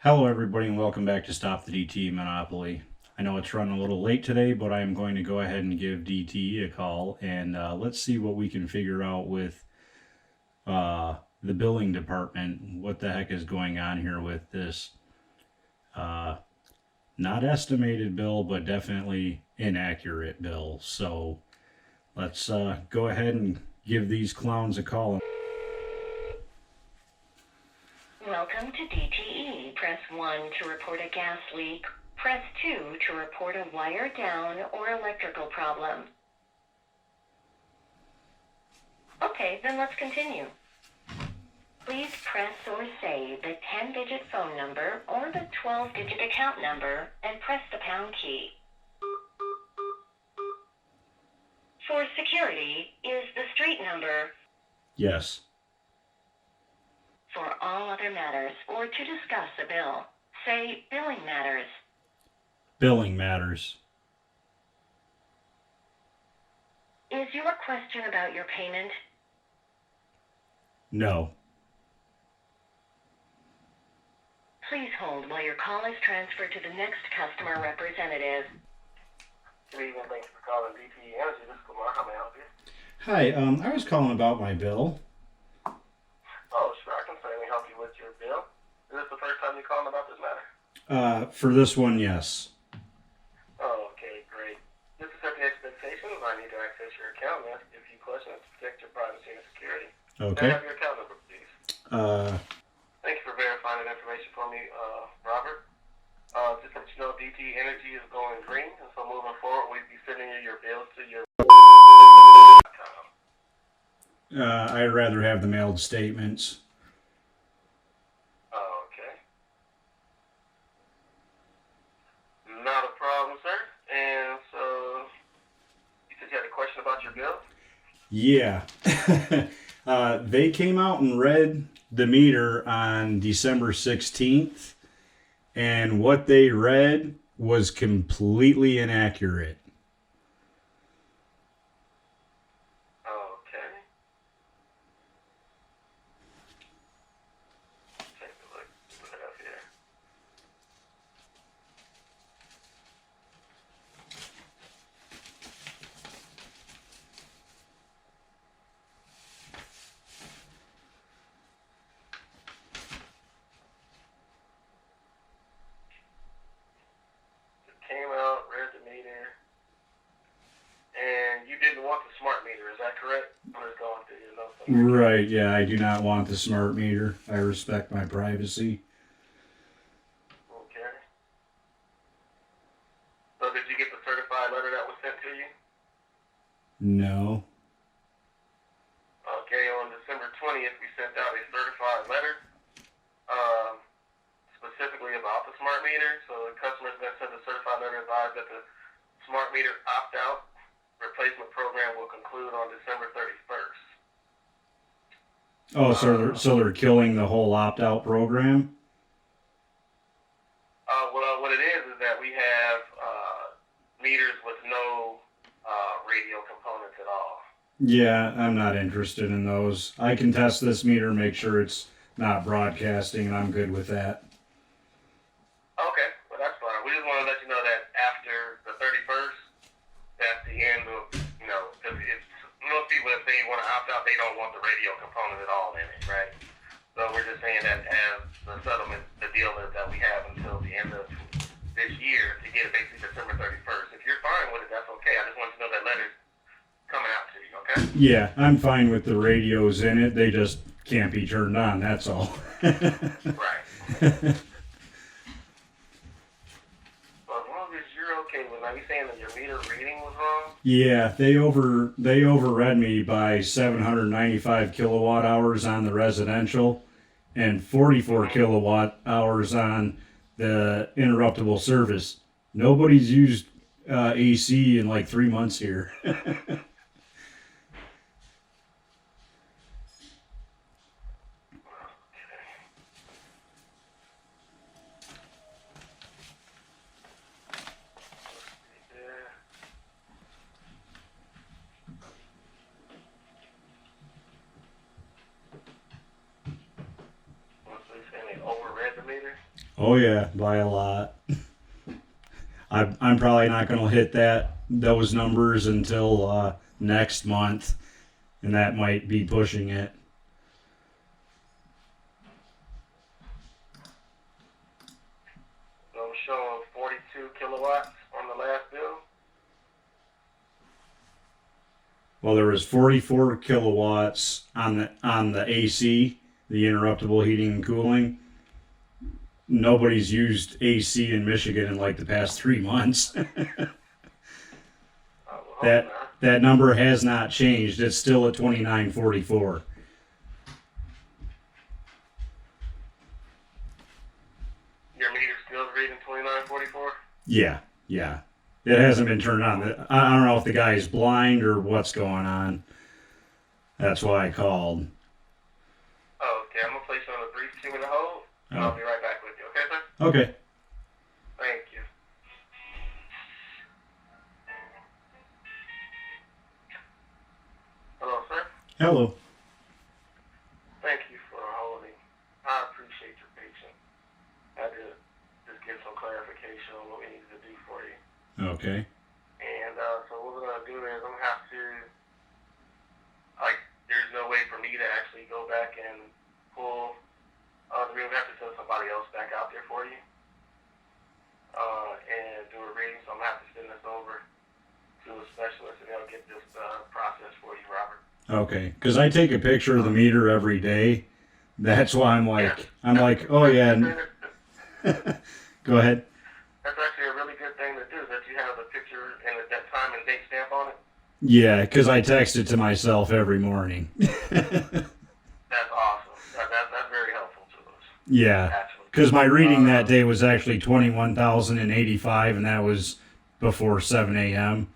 Hello, everybody, and welcome back to Stop the DTE Monopoly. I know it's running a little late today, but I'm going to go ahead and give DTE a call, and let's see what we can figure out with the billing department. What the heck is going on here with this not estimated bill, but definitely inaccurate bill? So let's go ahead and give these clowns a call. Welcome to DTE. Press 1 to report a gas leak. Press 2 to report a wire down or electrical problem. Okay, then let's continue. Please press or say the 10-digit phone number or the 12-digit account number and press the pound key. For security, is the street number. Yes. For all other matters or to discuss a bill, say billing matters. Billing matters. Is your question about your payment? No. Please hold while your call is transferred to the next customer representative. Good evening, thanks for calling DTE Energy. This is Lamar. How may I help you? Hi, I was calling about my bill. Oh, sure. I can certainly help you with your bill. Is this the first time you're calling about this matter? For this one, yes. Oh, okay, great. Just to set the expectations, I need to access your account and ask you a few questions to protect your privacy and security. Okay. May I have your account number, please? Uh, Thank you for verifying that information for me, Robert. Just to let you know, DTE Energy is going green, and so moving forward, we'd be sending you your bills to your account. I'd rather have the mailed statements. Oh, okay. Not a problem, sir. And so, you said you had a question about your bill? Yeah. They came out and read the meter on December 16th, and what they read was completely inaccurate. Okay. Take a look. Put it up here. It came out, read the meter, and you didn't want the smart meter, is that correct? I'm just going through your notes. Right, yeah, I do not want the smart meter. I respect my privacy. Okay. So did you get the certified letter that was sent to you? No. Okay, on December 20th, we sent out a certified letter, um, specifically about the smart meter. So the customer's going to send a certified letter advised that the smart meter opt-out replacement program will conclude on December 31st. Oh, so they're killing the whole opt-out program? Well, what it is that we have meters with no radio components at all. Yeah, I'm not interested in those. I can test this meter, make sure it's not broadcasting, and I'm good with that. Okay, well that's fine. We just want to let you know that after the 31st, that's the end of, because most people, if they want to opt out, they don't want the radio component at all in it, right? So we're just saying that as the settlement, the deal is that we have until the end of this year to get it basically December 31st. If you're fine with it, that's okay. I just want you to know that letter's coming out to you, okay? Yeah, I'm fine with the radios in it. They just can't be turned on, that's all. Right. Well, as long as you're okay with it, are you saying that your meter reading was wrong? Yeah, they overread me by 795 kilowatt hours on the residential and 44 kilowatt hours on the interruptible service. Nobody's used AC in like 3 months here. Yeah. Once they say they overread the the meter? Oh yeah, by a lot. I'm probably not going to hit those numbers until next month, and that might be pushing it. So I'm showing 42 kilowatts on the last bill. Well, there was 44 kilowatts on the AC, the interruptible heating and cooling. Nobody's used AC in Michigan in like the past 3 months. That number has not changed. It's still at 2944. Your meter's still reading 2944? Yeah. It hasn't been turned on. I don't know if the guy is blind or what's going on. That's why I called. Oh, okay. I'm going to place you on a brief 2-minute hold, and I'll be right back with you. Okay, sir? Okay. Thank you. Hello, sir. Hello. Thank you for holding. I appreciate your patience. I had to just get some clarification on what we needed to do for you. Okay. And so what we're going to do is I'm going to have to, there's no way for me to actually go back and pull, we're going to have to send somebody else back out there for you and do a reading. So I'm going to have to send this over to a specialist and they'll get this process for you, Robert. Okay. Because I take a picture of the meter every day. That's why I'm like, oh yeah. Go ahead. That's actually a really good thing to do, that you have the picture and that time and date stamp on it. Yeah, because I text it to myself every morning. That's awesome. That's very helpful to us. Yeah, because my reading that day was actually 21,085, and that was before 7 a.m.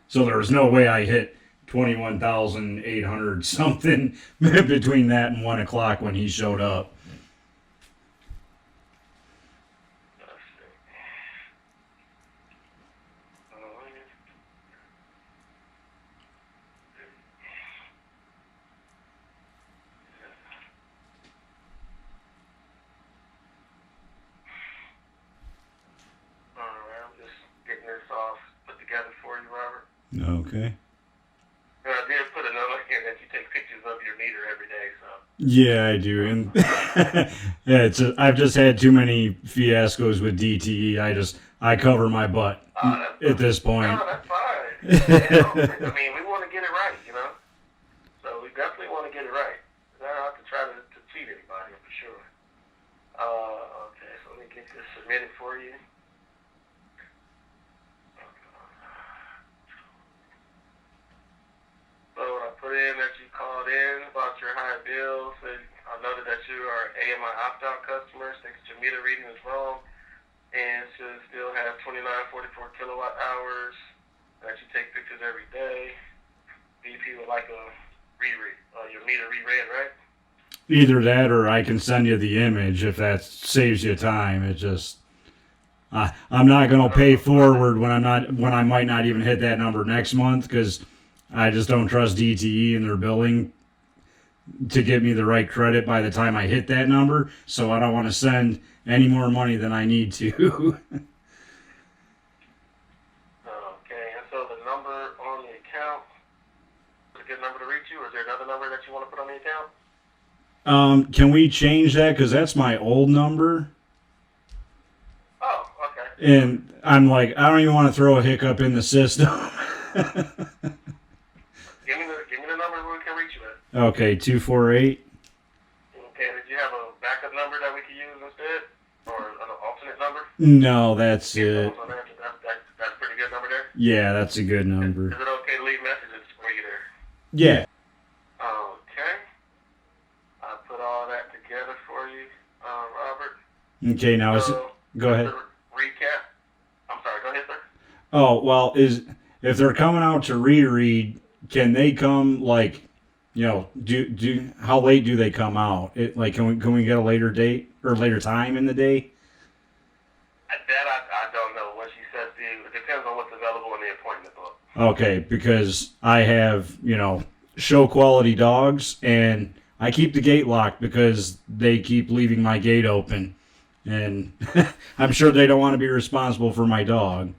So there was no way I hit 21,800 something between that and 1 o'clock when he showed up. Okay. I did put a note here that you take pictures of your meter every day, so. Yeah, I do, and yeah, I've just had too many fiascos with DTE. I cover my butt at this point. No, that's fine. I mean, we want to get it right, you know. So we definitely want to get it right. I don't have to try to cheat anybody for sure. Okay, so let me get this submitted for you. So I put in that you called in about your high bills. I noted that you are an AMI opt-out customer, states your meter reading is wrong, and should still have 2944 kilowatt hours, that you take pictures every day. BP would like a reread, your meter reread, right? Either that or I can send you the image if that saves you time. It just... I'm not going to pay forward when I might not even hit that number next month, because I just don't trust DTE and their billing to give me the right credit by the time I hit that number. So I don't want to send any more money than I need to. Okay, and so the number on the account is a good number to reach you, or is there another number that you want to put on the account? Can we change that? Because that's my old number. Oh, okay. And I'm like, I don't even want to throw a hiccup in the system. Give me the number where we can reach you at. Okay, 248. Okay, did you have a backup number that we could use instead? Or an alternate number? No, that's it. That's a pretty good number there? Yeah, that's a good number. Is it okay to leave messages for you there? Yeah. Okay. I put all that together for you, Robert. Okay, now go ahead. Recap. I'm sorry, go ahead, sir. Oh, well, if they're coming out to reread, can they come how late do they come out? Can we get a later date or later time in the day? That I don't know. What she says to you, it depends on what's available in the appointment book. Okay, because I have, show quality dogs, and I keep the gate locked because they keep leaving my gate open. And I'm sure they don't want to be responsible for my dog.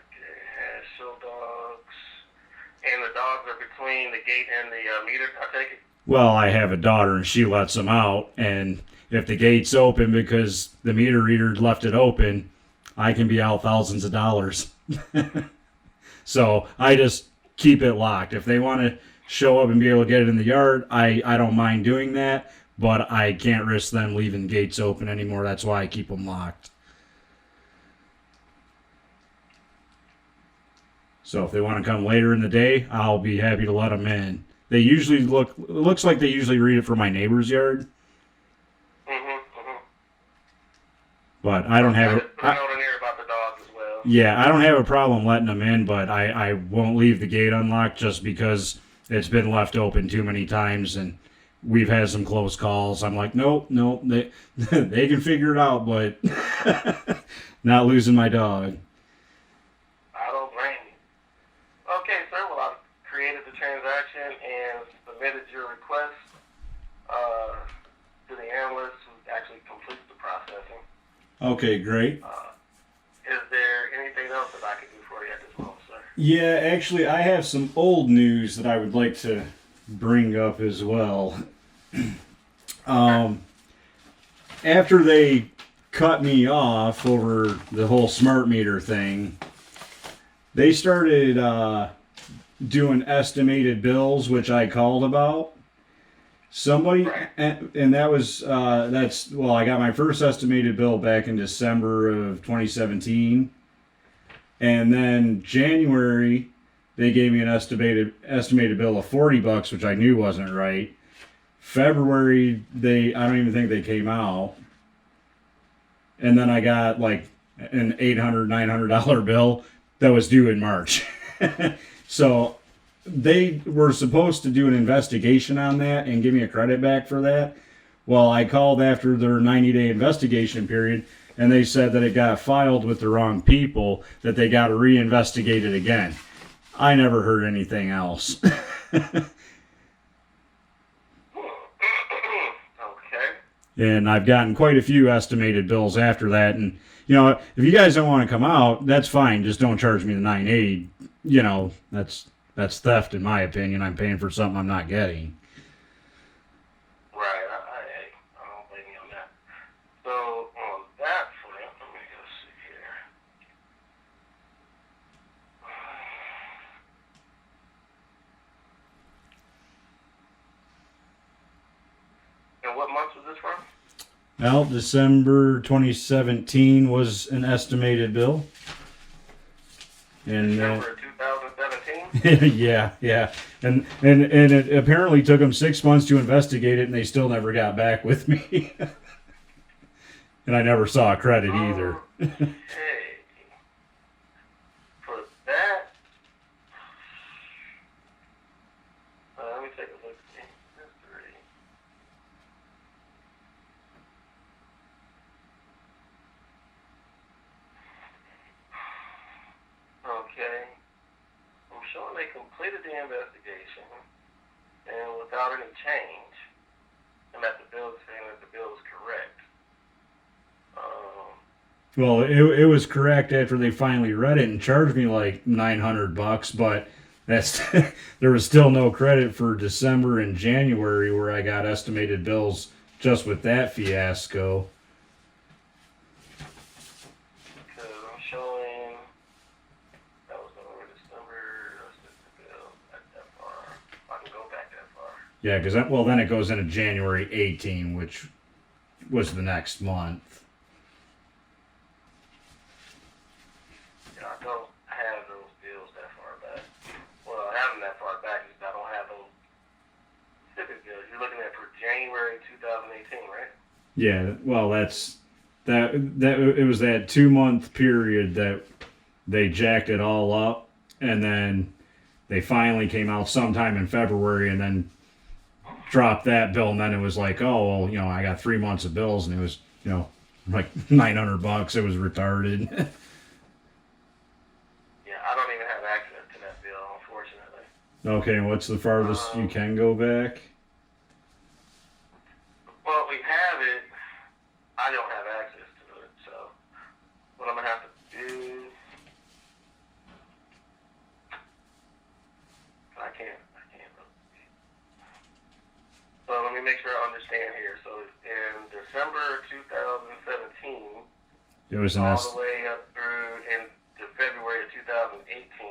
Okay, has show dogs. And the dogs are between the gate and the meter, I take it? Well, I have a daughter and she lets them out. And if the gate's open because the meter reader left it open, I can be out thousands of dollars. So I just keep it locked. If they want to show up and be able to get it in the yard, I don't mind doing that. But I can't risk them leaving gates open anymore. That's why I keep them locked. So if they want to come later in the day, I'll be happy to let them in. They usually looks like they usually read it from my neighbor's yard. But I don't have I know to hear about the dogs as well. Yeah, I don't have a problem letting them in, but I won't leave the gate unlocked just because it's been left open too many times and we've had some close calls. I'm like, nope, they they can figure it out, but not losing my dog. I don't blame you. Okay, sir. Well, I've created the transaction and submitted your request to the analyst who actually completes the processing. Okay, great. Is there anything else that I can do for you at this moment, sir? Yeah, actually, I have some old news that I would like to bring up as well. After they cut me off over the whole smart meter thing, they started doing estimated bills, which I called about. Somebody, and that was, well, I got my first estimated bill back in December of 2017. And then January, they gave me an estimated bill of $40, which I knew wasn't right. February, I don't even think they came out. And then I got like an $800, $900 bill that was due in March. So they were supposed to do an investigation on that and give me a credit back for that. Well, I called after their 90-day investigation period, and they said that it got filed with the wrong people, that they got to reinvestigate it again. I never heard anything else. Okay. And I've gotten quite a few estimated bills after that. And, you know, if you guys don't want to come out, that's fine. Just don't charge me the $980. You know, that's theft in my opinion. I'm paying for something I'm not getting. Right. I don't blame you on that. So on that front, let me go see here. And what month was this from? Well, December 2017 was an estimated bill. And December 2017? yeah. And it apparently took them 6 months to investigate it, and they still never got back with me. And I never saw a credit either. Okay. For that, let me take a look at history. Okay. I'm showing they completed the investigation and without any change, and that the bill is saying that the bill is correct. Well, it was correct after they finally read it and charged me like $900, but that's there was still no credit for December and January where I got estimated bills just with that fiasco. Because I'm showing that was over December. That's just the bill that far. I can go back that far. Yeah, because then it goes into January 18, which was the next month. Yeah, I don't have those bills that far back. Well, I have them that far back. I don't have those specific bills. You're looking at for January 2018, right? Yeah, well, that it was that 2 month period that they jacked it all up, and then they finally came out sometime in February, and then dropped that bill, and then it was like, oh, well, you know, I got 3 months of bills, and it was, you know, like $900. It was retarded. Yeah, I don't even have access to that bill, unfortunately. Okay, and what's the farthest you can go back? Well, we have it. I don't have access to it, so what I'm gonna have to do. I can't. So let me make sure I understand here. So in December 2017, It was all the way up through into February of 2018,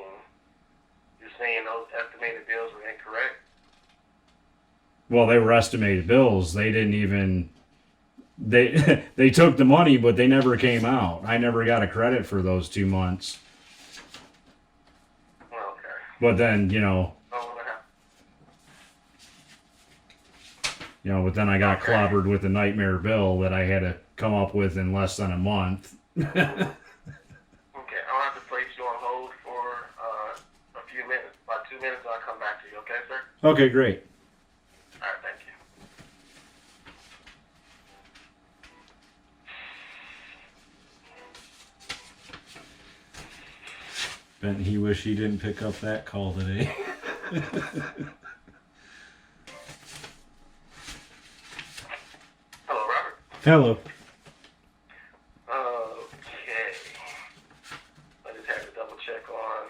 you're saying those estimated bills were incorrect? Well, they were estimated bills. They didn't even they they took the money, but they never came out. I never got a credit for those 2 months. Okay. But then, but then I got clobbered with a nightmare bill that I had to come up with in less than a month. Okay, I'll have to place you on hold for a few minutes. About 2 minutes, I'll come back to you. Okay, sir? Okay, great. All right, thank you. Bet he wish he didn't pick up that call today. Hello, Robert. Hello. Okay. I just had to double check on.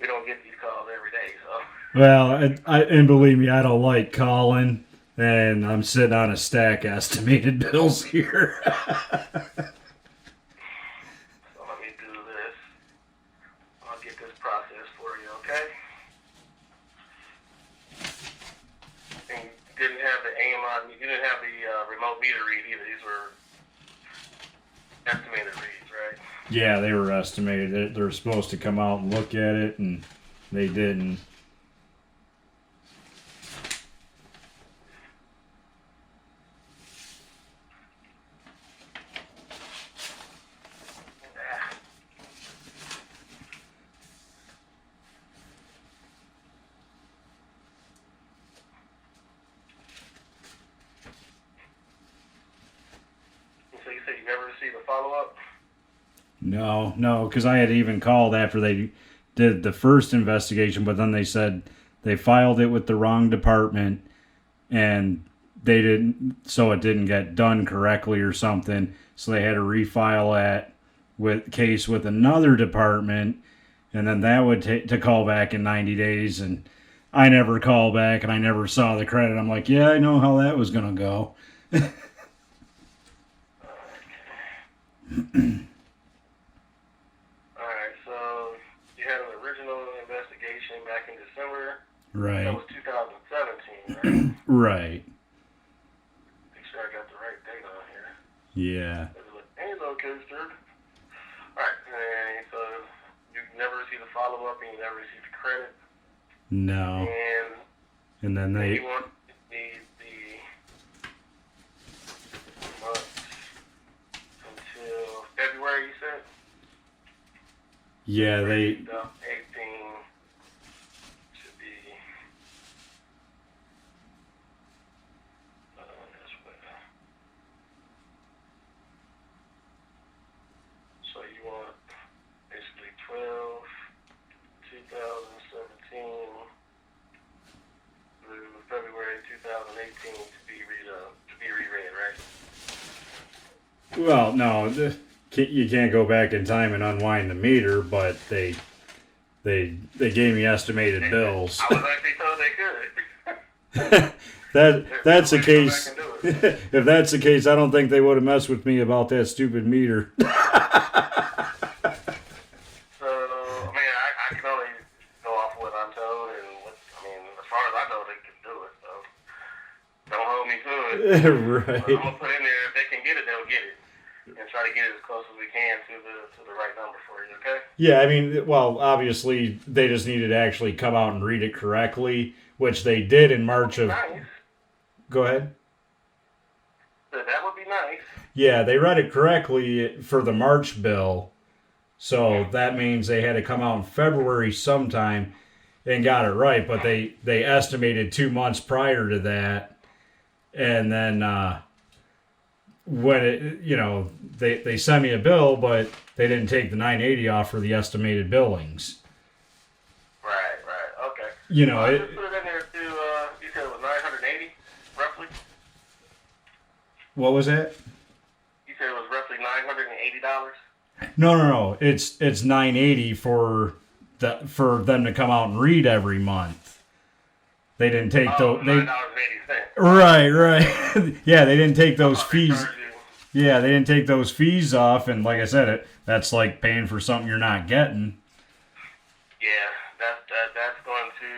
We don't get these calls every day, so. Well, and believe me, I don't like calling, and I'm sitting on a stack of estimated bills here. So let me do this. I'll get this process for you, okay? And you didn't have the AMI, you didn't have the remote meter read either. These were estimated reads, right? Yeah, they were estimated. They're supposed to come out and look at it, and they didn't. So you said you never received a follow-up? No, because I had even called after they did the first investigation, but then they said they filed it with the wrong department, and they didn't, so it didn't get done correctly or something. So they had to refile that with case with another department, and then that would take to call back in 90 days. And I never called back, and I never saw the credit. I'm like, yeah, I know how that was gonna go. Alright, so you had an original investigation back in December. Right. That was 2017, right? Right. Make sure I got the right date on here. Yeah. Hey, okay, sir. Alright, and so you never received a follow-up and you never received a credit. No. And then they. You want the month until February, you said? Yeah, they. 2018 should be this way. So you want basically 2017 through February 2018 to be reread, right? Well, no, you can't go back in time and unwind the meter, but they gave me estimated bills. I was actually told they could. That's the Go case. back and do it. If that's the case, I don't think they would have messed with me about that stupid meter. So, I mean, I can only go off what I'm told, and as far as I know, they can do it. So, don't hold me to it. Right. But I'm gonna put in there if they can get it, they'll get it, and try to get it as close as we can to the right number for you. Okay? Yeah, I mean, well, obviously they just needed to actually come out and read it correctly, which they did in March of. Nice. Go ahead. So that would be nice. Yeah, they read it correctly for the March bill. So that means they had to come out in February sometime and got it right, but they estimated 2 months prior to that. And then when it, they sent me a bill, but they didn't take the $980 off for the estimated billings. Right. Okay. you know, I it, just put it in there to, you said it was 980, roughly? what was it? You said it was roughly $980? No. It's 980 for them to come out and read every month. They didn't take Oh, those. $9.80. Right. Yeah, they didn't take those Oh, they fees. charge you. Yeah, they didn't take those fees off, and like I said, that's like paying for something you're not getting. Yeah, that's going to,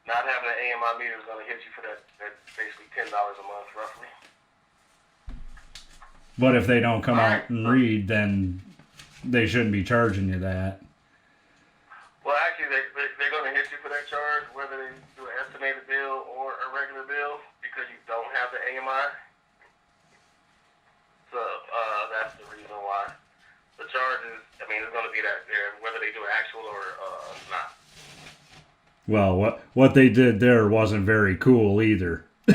not having an AMI meter is going to hit you for that basically $10 a month, roughly. But if they don't come Alright. out and read, then they shouldn't be charging you that. Well, actually, they're going to hit you for that charge, whether they do an estimated bill or a regular bill, because you don't have the AMI. So that's the reason why. The charge is, I mean, it's going to be that there, whether they do actual or not. Well, what they did there wasn't very cool either. I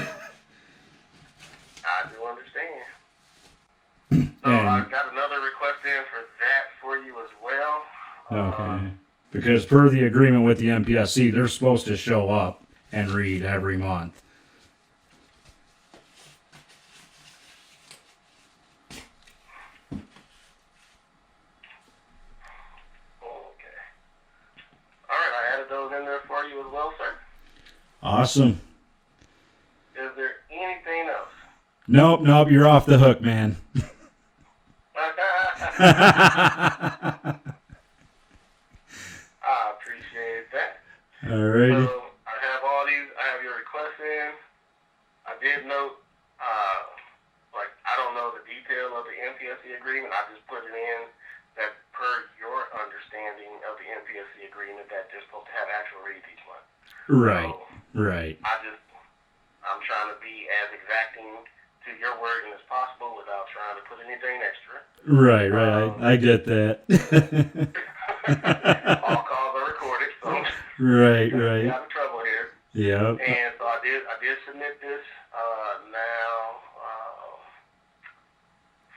do understand. So I got another request in for that for you as well. Okay. Because per the agreement with the MPSC, they're supposed to show up and read every month. Okay. All right, I added those in there for you as well, sir. Awesome. Is there anything else? Nope, you're off the hook, man. I appreciate that. Alrighty. So I have all these. I have your requests in. I did note, like I don't know the detail of the MPSC agreement. I just put it in that per your understanding of the MPSC agreement that they're supposed to have actual reads each month. Right. So Right. I'm trying to be as exacting to your wording as possible without trying to put anything extra. Right. I get that. All calls are recorded, so Right. stay out of trouble here. Yep. And so I did submit this now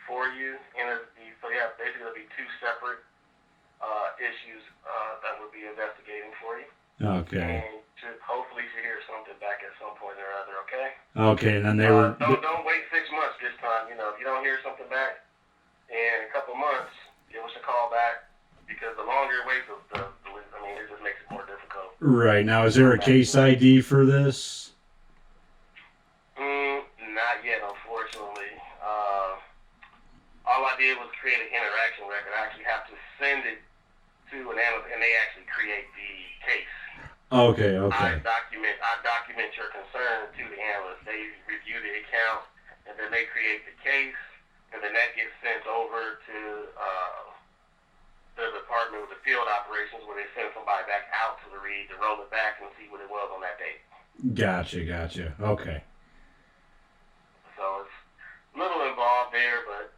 for you, and so yeah, basically it'll be two separate issues that we'll be investigating for you. Okay. And hopefully you hear something back at some point or other. Okay. Okay. And then they were. Don't wait 6 months this time. You know, if you don't hear something back in a couple months, give us a call back, because the longer you wait, it just makes it more difficult. Right. Now, is there a case ID for this? Not yet, unfortunately. All I did was create an interaction record. I actually have to send it to an analyst, and they actually create the case. Okay. I document your concern to the analyst. They review the account, and then they create the case, and then that gets sent over to the department with the field operations, where they send somebody back out to the read to roll it back and see what it was on that date. Gotcha. Okay. So it's a little involved there, but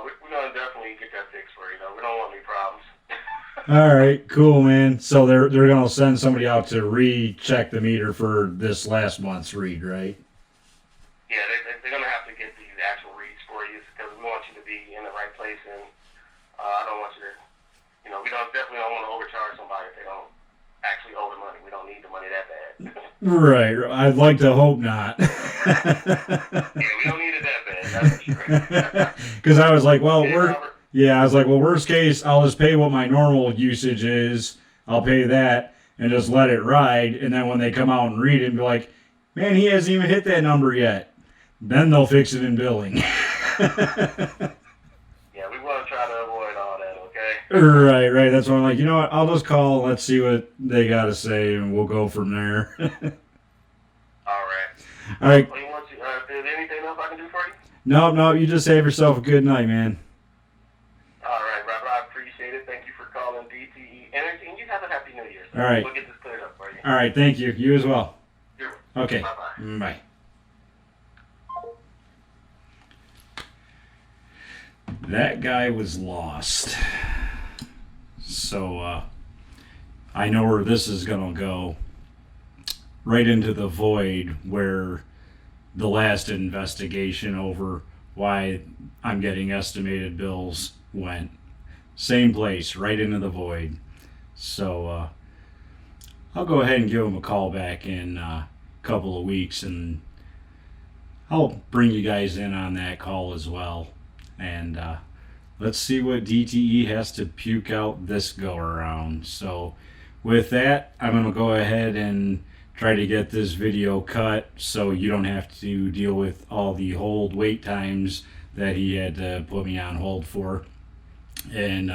we're going to definitely get that fixed for you. We don't want any problems. All right. Cool, man. So they're gonna send somebody out to recheck the meter for this last month's read, right? Yeah, they're going to have to get the actual reads for you, because we want you to be in the right place, and I don't want you to, we definitely don't want to overcharge somebody if they don't actually owe the money. We don't need the money that bad. Right. I'd like to hope not. Yeah, we don't need it that bad, that's for sure. Because I was like, well, Yeah, Robert. worst case, I'll just pay what my normal usage is. I'll pay that and just let it ride. And then when they come out and read it and be like, man, he hasn't even hit that number yet. Then they'll fix it in billing. Yeah, we want to try to avoid all that, okay? Right. That's why I'm like, you know what? I'll just call. Let's see what they got to say, and we'll go from there. All right. All right. Well, is there anything else I can do for you? No. You just have yourself a good night, man. All right, Robert, I appreciate it. Thank you for calling DTE Energy, and you have a happy New Year. All right. We'll get this cleared up for you. All right. Thank you. You as well. Sure. Okay. Bye-bye. Bye. That guy was lost. So I know where this is going to go. Right into the void where the last investigation over why I'm getting estimated bills went. Same place, right into the void. So I'll go ahead and give him a call back in a couple of weeks, and I'll bring you guys in on that call as well. And let's see what DTE has to puke out this go around. So with that, I'm going to go ahead and try to get this video cut so you don't have to deal with all the hold wait times that he had to put me on hold for. And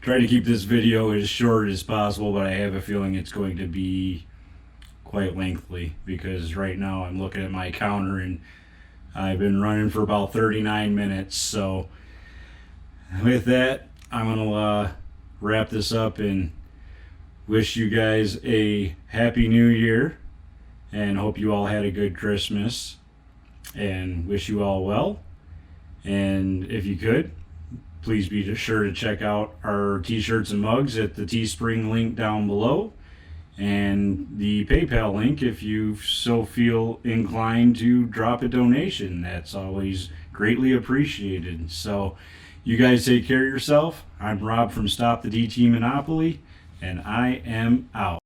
try to keep this video as short as possible, but I have a feeling it's going to be quite lengthy because right now I'm looking at my counter and I've been running for about 39 minutes. So with that, I'm going to wrap this up and wish you guys a happy new year and hope you all had a good Christmas and wish you all well. And if you could, please be sure to check out our t-shirts and mugs at the Teespring link down below and the PayPal link if you so feel inclined to drop a donation. That's always greatly appreciated. So you guys take care of yourself. I'm Rob from Stop The DTE Monopoly, and I am out.